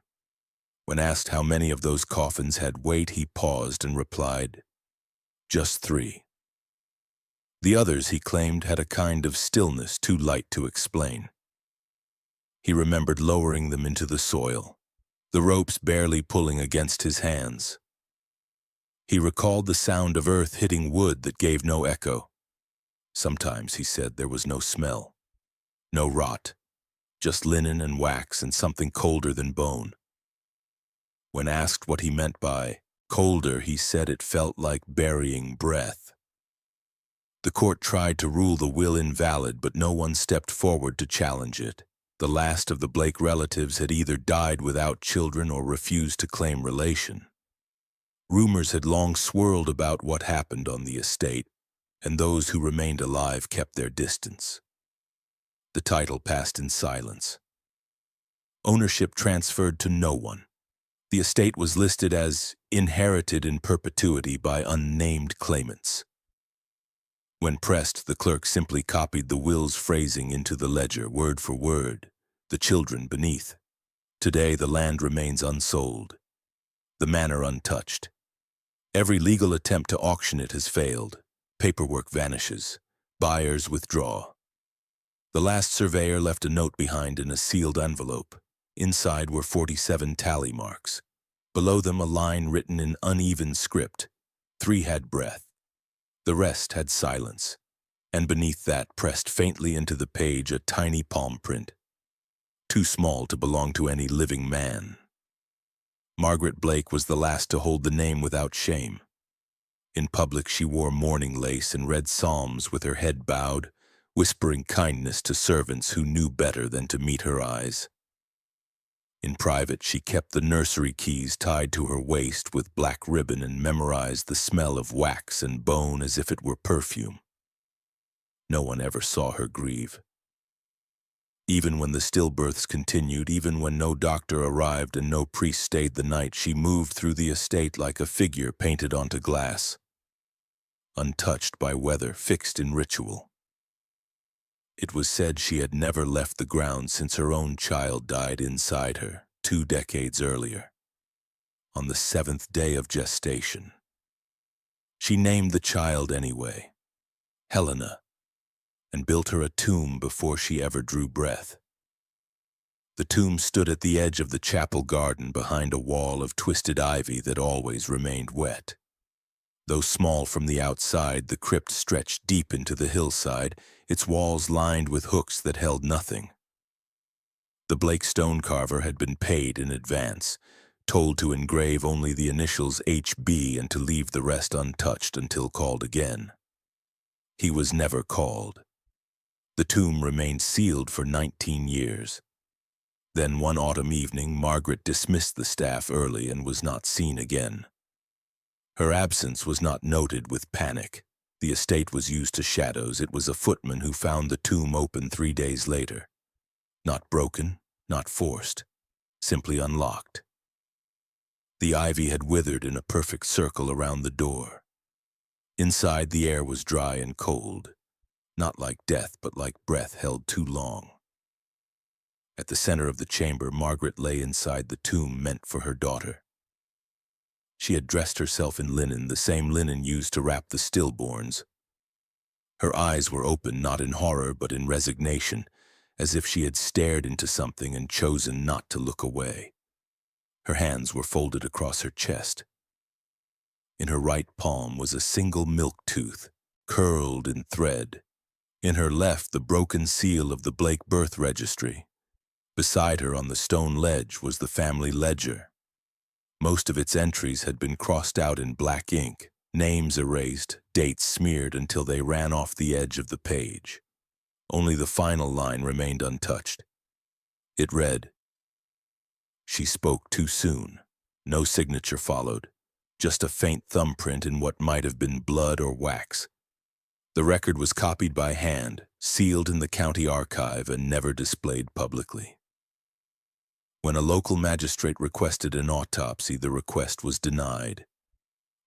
When asked how many of those coffins had weight, he paused and replied, "Just 3. The others, he claimed, had a kind of stillness too light to explain. He remembered lowering them into the soil, the ropes barely pulling against his hands. He recalled the sound of earth hitting wood that gave no echo. Sometimes, he said, there was no smell, no rot, just linen and wax and something colder than bone. When asked what he meant by colder, he said it felt like burying breath. The court tried to rule the will invalid, but no one stepped forward to challenge it. The last of the Blake relatives had either died without children or refused to claim relation. Rumors had long swirled about what happened on the estate, and those who remained alive kept their distance. The title passed in silence. Ownership transferred to no one. The estate was listed as inherited in perpetuity by unnamed claimants. When pressed, the clerk simply copied the will's phrasing into the ledger, word for word, the children beneath. Today, the land remains unsold, the manor untouched. Every legal attempt to auction it has failed. Paperwork vanishes. Buyers withdraw. The last surveyor left a note behind in a sealed envelope. Inside were 47 tally marks. Below them, a line written in uneven script. 3 had breath. The rest had silence. And beneath that, pressed faintly into the page, a tiny palm print. Too small to belong to any living man. Margaret Blake was the last to hold the name without shame. In public, she wore mourning lace and read psalms with her head bowed, whispering kindness to servants who knew better than to meet her eyes. In private, she kept the nursery keys tied to her waist with black ribbon and memorized the smell of wax and bone as if it were perfume. No one ever saw her grieve. Even when the stillbirths continued, even when no doctor arrived and no priest stayed the night, she moved through the estate like a figure painted onto glass, untouched by weather, fixed in ritual. It was said she had never left the ground since her own child died inside her 2 decades earlier, on the 7th day of gestation. She named the child anyway, Helena, and built her a tomb before she ever drew breath. The tomb stood at the edge of the chapel garden behind a wall of twisted ivy that always remained wet. Though small from the outside, the crypt stretched deep into the hillside, its walls lined with hooks that held nothing. The Blake stone carver had been paid in advance, told to engrave only the initials HB and to leave the rest untouched until called again. He was never called. The tomb remained sealed for 19 years. Then one autumn evening, Margaret dismissed the staff early and was not seen again. Her absence was not noted with panic. The estate was used to shadows. It was a footman who found the tomb open 3 days later. Not broken, not forced, simply unlocked. The ivy had withered in a perfect circle around the door. Inside, the air was dry and cold, not like death, but like breath held too long. At the center of the chamber, Margaret lay inside the tomb meant for her daughter. She had dressed herself in linen, the same linen used to wrap the stillborns. Her eyes were open, not in horror, but in resignation, as if she had stared into something and chosen not to look away. Her hands were folded across her chest. In her right palm was a single milk tooth, curled in thread. In her left, the broken seal of the Blake birth registry. Beside her on the stone ledge was the family ledger. Most of its entries had been crossed out in black ink, names erased, dates smeared until they ran off the edge of the page. Only the final line remained untouched. It read, "She spoke too soon." No signature followed, just a faint thumbprint in what might have been blood or wax. The record was copied by hand, sealed in the county archive, and never displayed publicly. When a local magistrate requested an autopsy, the request was denied.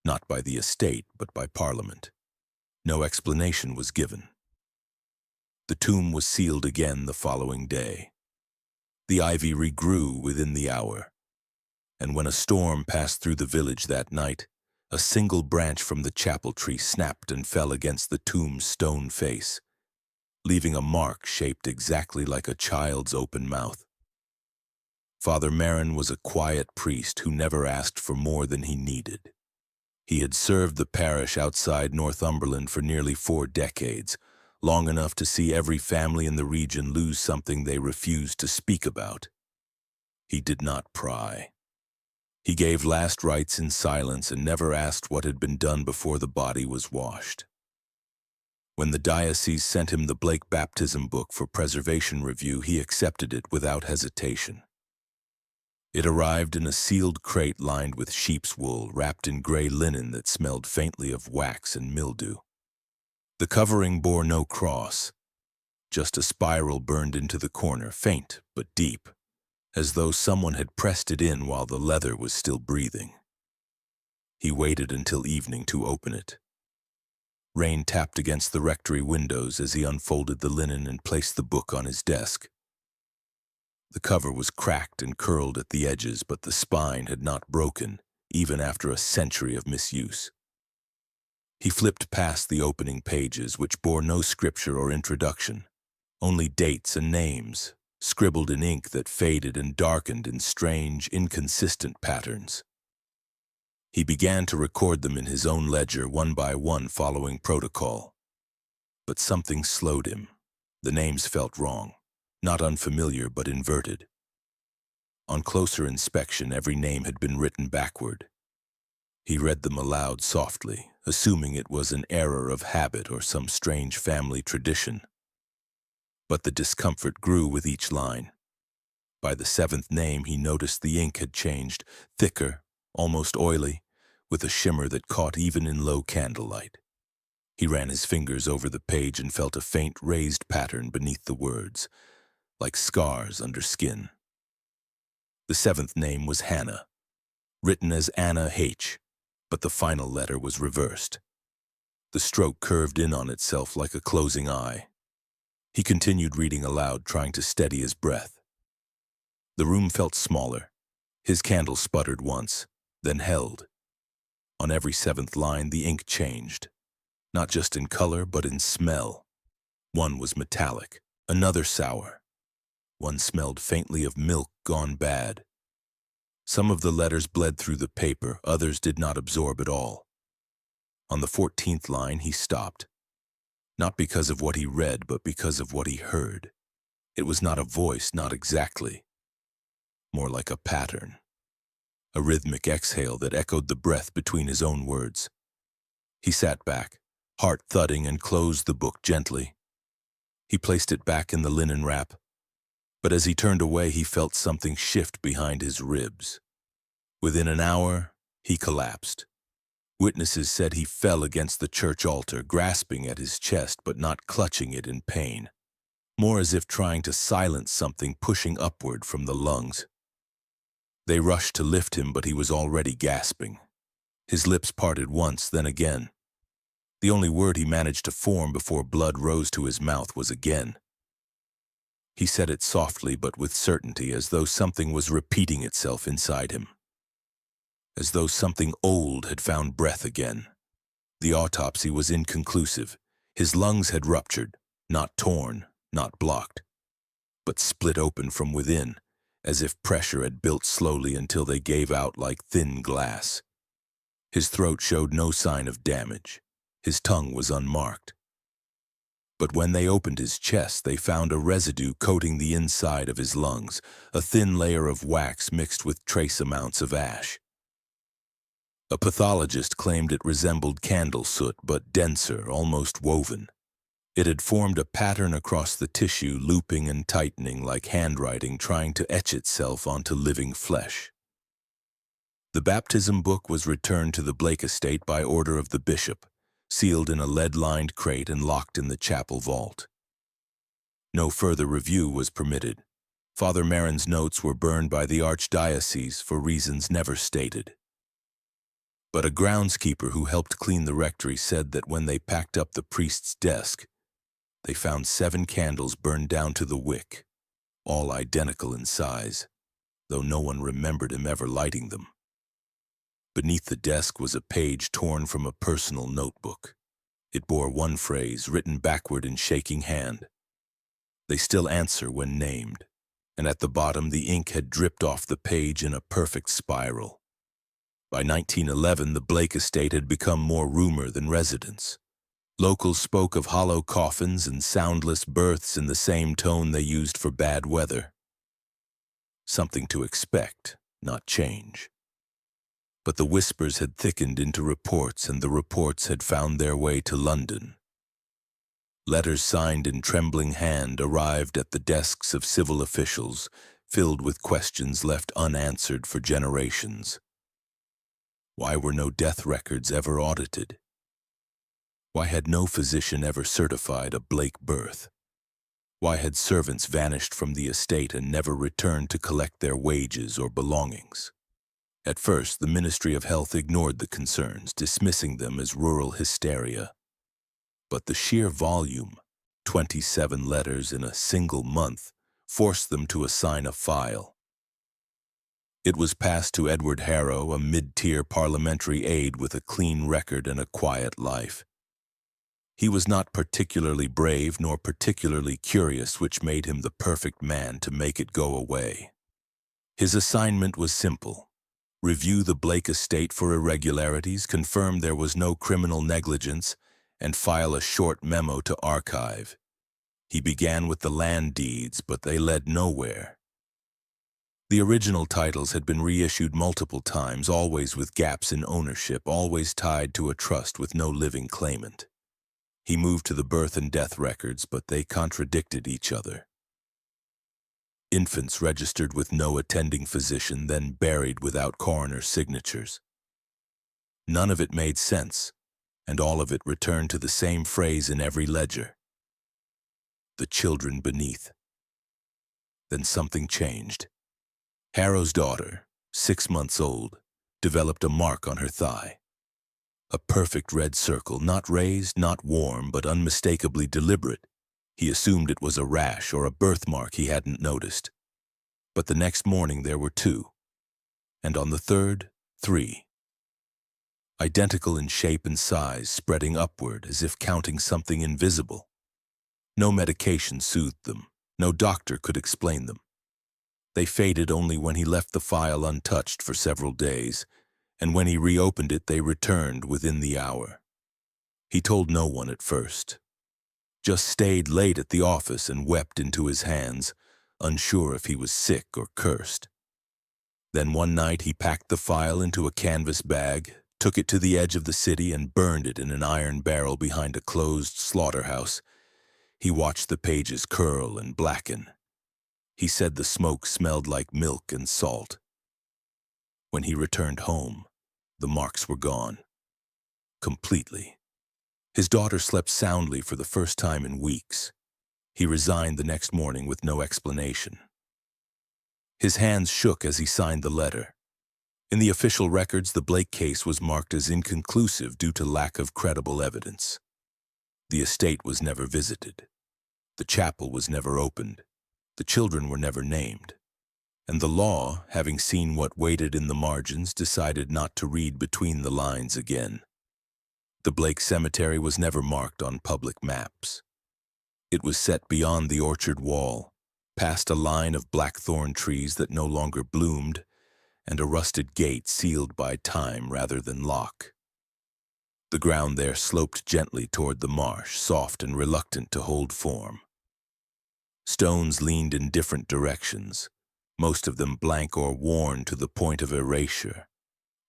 Not by the estate, but by Parliament. No explanation was given. The tomb was sealed again the following day. The ivy regrew within the hour, and when a storm passed through the village that night, a single branch from the chapel tree snapped and fell against the tomb's stone face, leaving a mark shaped exactly like a child's open mouth. Father Marin was a quiet priest who never asked for more than he needed. He had served the parish outside Northumberland for nearly 4 decades, long enough to see every family in the region lose something they refused to speak about. He did not pry. He gave last rites in silence and never asked what had been done before the body was washed. When the diocese sent him the Blake baptism book for preservation review, he accepted it without hesitation. It arrived in a sealed crate lined with sheep's wool, wrapped in gray linen that smelled faintly of wax and mildew. The covering bore no cross, just a spiral burned into the corner, faint but deep, as though someone had pressed it in while the leather was still breathing. He waited until evening to open it. Rain tapped against the rectory windows as he unfolded the linen and placed the book on his desk. The cover was cracked and curled at the edges, but the spine had not broken, even after a century of misuse. He flipped past the opening pages, which bore no scripture or introduction, only dates and names, scribbled in ink that faded and darkened in strange, inconsistent patterns. He began to record them in his own ledger, one by one, following protocol. But something slowed him. The names felt wrong. Not unfamiliar, but inverted. On closer inspection, every name had been written backward. He read them aloud softly, assuming it was an error of habit or some strange family tradition. But the discomfort grew with each line. By the 7th name, he noticed the ink had changed, thicker, almost oily, with a shimmer that caught even in low candlelight. He ran his fingers over the page and felt a faint raised pattern beneath the words, like scars under skin. The 7th name was Hannah, written as Anna H., but the final letter was reversed. The stroke curved in on itself like a closing eye. He continued reading aloud, trying to steady his breath. The room felt smaller. His candle sputtered once, then held. On every 7th line, the ink changed, not just in color, but in smell. One was metallic, another sour. One smelled faintly of milk gone bad. Some of the letters bled through the paper, others did not absorb at all. On the 14th line, he stopped. Not because of what he read, but because of what he heard. It was not a voice, not exactly. More like a pattern. A rhythmic exhale that echoed the breath between his own words. He sat back, heart thudding, and closed the book gently. He placed it back in the linen wrap. But as he turned away, he felt something shift behind his ribs. Within an hour, he collapsed. Witnesses said he fell against the church altar, grasping at his chest but not clutching it in pain, more as if trying to silence something pushing upward from the lungs. They rushed to lift him, but he was already gasping. His lips parted once, then again. The only word he managed to form before blood rose to his mouth was again. He said it softly but with certainty, as though something was repeating itself inside him. As though something old had found breath again. The autopsy was inconclusive. His lungs had ruptured, not torn, not blocked, but split open from within, as if pressure had built slowly until they gave out like thin glass. His throat showed no sign of damage. His tongue was unmarked. But when they opened his chest, they found a residue coating the inside of his lungs, a thin layer of wax mixed with trace amounts of ash. A pathologist claimed it resembled candle soot, but denser, almost woven. It had formed a pattern across the tissue, looping and tightening like handwriting trying to etch itself onto living flesh. The baptism book was returned to the Blake estate by order of the bishop, sealed in a lead-lined crate and locked in the chapel vault. No further review was permitted. Father Marin's notes were burned by the archdiocese for reasons never stated. But a groundskeeper who helped clean the rectory said that when they packed up the priest's desk, they found 7 candles burned down to the wick, all identical in size, though no one remembered him ever lighting them. Beneath the desk was a page torn from a personal notebook. It bore one phrase, written backward in shaking hand. They still answer when named, and at the bottom the ink had dripped off the page in a perfect spiral. By 1911, the Blake estate had become more rumor than residence. Locals spoke of hollow coffins and soundless births in the same tone they used for bad weather. Something to expect, not change. But the whispers had thickened into reports, and the reports had found their way to London. Letters signed in trembling hand arrived at the desks of civil officials, filled with questions left unanswered for generations. Why were no death records ever audited? Why had no physician ever certified a Blake birth? Why had servants vanished from the estate and never returned to collect their wages or belongings? At first, the Ministry of Health ignored the concerns, dismissing them as rural hysteria. But the sheer volume, 27 letters in a single month, forced them to assign a file. It was passed to Edward Harrow, a mid-tier parliamentary aide with a clean record and a quiet life. He was not particularly brave nor particularly curious, which made him the perfect man to make it go away. His assignment was simple: review the Blake estate for irregularities, confirm there was no criminal negligence, and file a short memo to archive. He began with the land deeds, but they led nowhere. The original titles had been reissued multiple times, always with gaps in ownership, always tied to a trust with no living claimant. He moved to the birth and death records, but they contradicted each other. Infants registered with no attending physician, then buried without coroner signatures. None of it made sense, and all of it returned to the same phrase in every ledger: the children beneath. Then something changed. Harrow's daughter, 6 months old, developed a mark on her thigh. A perfect red circle, not raised, not warm, but unmistakably deliberate. He assumed it was a rash or a birthmark he hadn't noticed. But the next morning there were 2, and on the third, 3. Identical in shape and size, spreading upward as if counting something invisible. No medication soothed them. No doctor could explain them. They faded only when he left the file untouched for several days, and when he reopened it, they returned within the hour. He told no one at first. Just stayed late at the office and wept into his hands, unsure if he was sick or cursed. Then one night he packed the file into a canvas bag, took it to the edge of the city, and burned it in an iron barrel behind a closed slaughterhouse. He watched the pages curl and blacken. He said the smoke smelled like milk and salt. When he returned home, the marks were gone. Completely. His daughter slept soundly for the first time in weeks. He resigned the next morning with no explanation. His hands shook as he signed the letter. In the official records, the Blake case was marked as inconclusive due to lack of credible evidence. The estate was never visited. The chapel was never opened. The children were never named. And the law, having seen what waited in the margins, decided not to read between the lines again. The Blake Cemetery was never marked on public maps. It was set beyond the orchard wall, past a line of blackthorn trees that no longer bloomed, and a rusted gate sealed by time rather than lock. The ground there sloped gently toward the marsh, soft and reluctant to hold form. Stones leaned in different directions, most of them blank or worn to the point of erasure,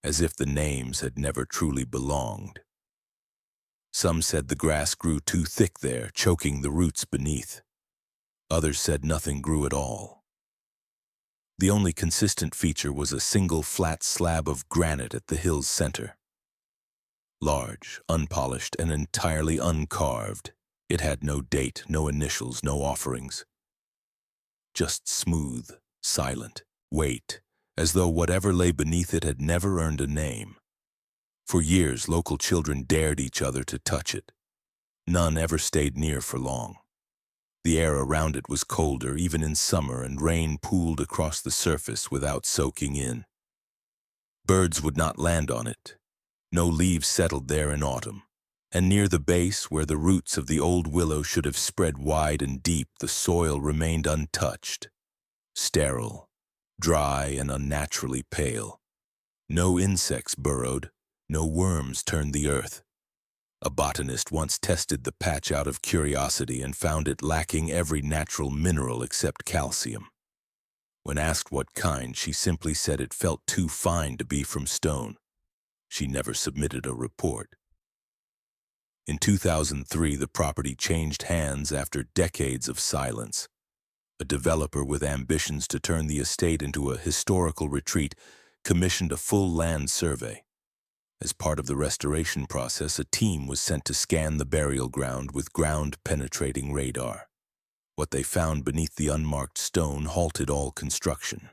as if the names had never truly belonged. Some said the grass grew too thick there, choking the roots beneath. Others said nothing grew at all. The only consistent feature was a single flat slab of granite at the hill's center. Large, unpolished, and entirely uncarved, it had no date, no initials, no offerings. Just smooth, silent, weight, as though whatever lay beneath it had never earned a name. For years, local children dared each other to touch it. None ever stayed near for long. The air around it was colder, even in summer, and rain pooled across the surface without soaking in. Birds would not land on it. No leaves settled there in autumn. And near the base, where the roots of the old willow should have spread wide and deep, the soil remained untouched, sterile, dry, and unnaturally pale. No insects burrowed, no worms turned the earth. A botanist once tested the patch out of curiosity and found it lacking every natural mineral except calcium. When asked what kind, she simply said it felt too fine to be from stone. She never submitted a report. In 2003, the property changed hands after decades of silence. A developer with ambitions to turn the estate into a historical retreat commissioned a full land survey. As part of the restoration process, a team was sent to scan the burial ground with ground-penetrating radar. What they found beneath the unmarked stone halted all construction.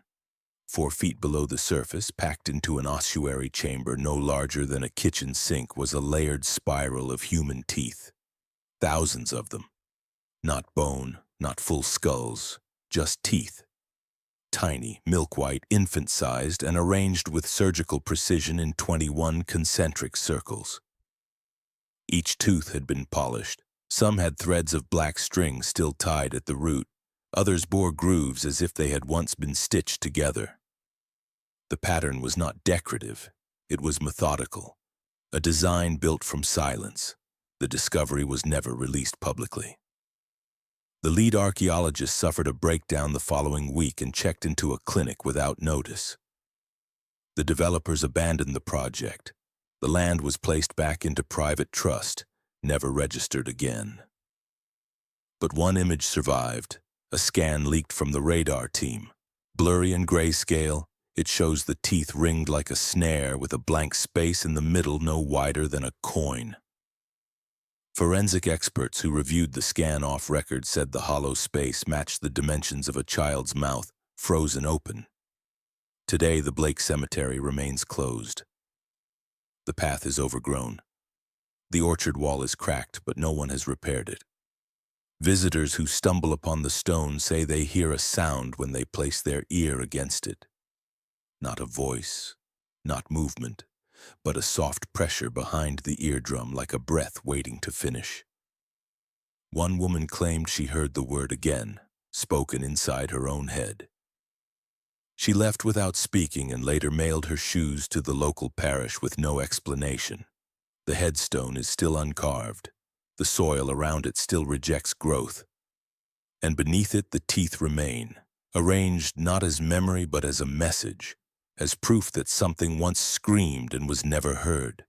4 feet below the surface, packed into an ossuary chamber no larger than a kitchen sink, was a layered spiral of human teeth. Thousands of them. Not bone, not full skulls, just teeth. Tiny, milk-white, infant-sized, and arranged with surgical precision in 21 concentric circles. Each tooth had been polished. Some had threads of black string still tied at the root. Others bore grooves as if they had once been stitched together. The pattern was not decorative. It was methodical. A design built from silence. The discovery was never released publicly. The lead archaeologist suffered a breakdown the following week and checked into a clinic without notice. The developers abandoned the project. The land was placed back into private trust, never registered again. But one image survived. A scan leaked from the radar team. Blurry and grayscale, it shows the teeth ringed like a snare with a blank space in the middle no wider than a coin. Forensic experts who reviewed the scan off record said the hollow space matched the dimensions of a child's mouth, frozen open. Today, the Blake Cemetery remains closed. The path is overgrown. The orchard wall is cracked, but no one has repaired it. Visitors who stumble upon the stone say they hear a sound when they place their ear against it. Not a voice, not movement, but a soft pressure behind the eardrum like a breath waiting to finish. One woman claimed she heard the word again, spoken inside her own head. She left without speaking and later mailed her shoes to the local parish with no explanation. The headstone is still uncarved. The soil around it still rejects growth. And beneath it the teeth remain, arranged not as memory but as a message, as proof that something once screamed and was never heard.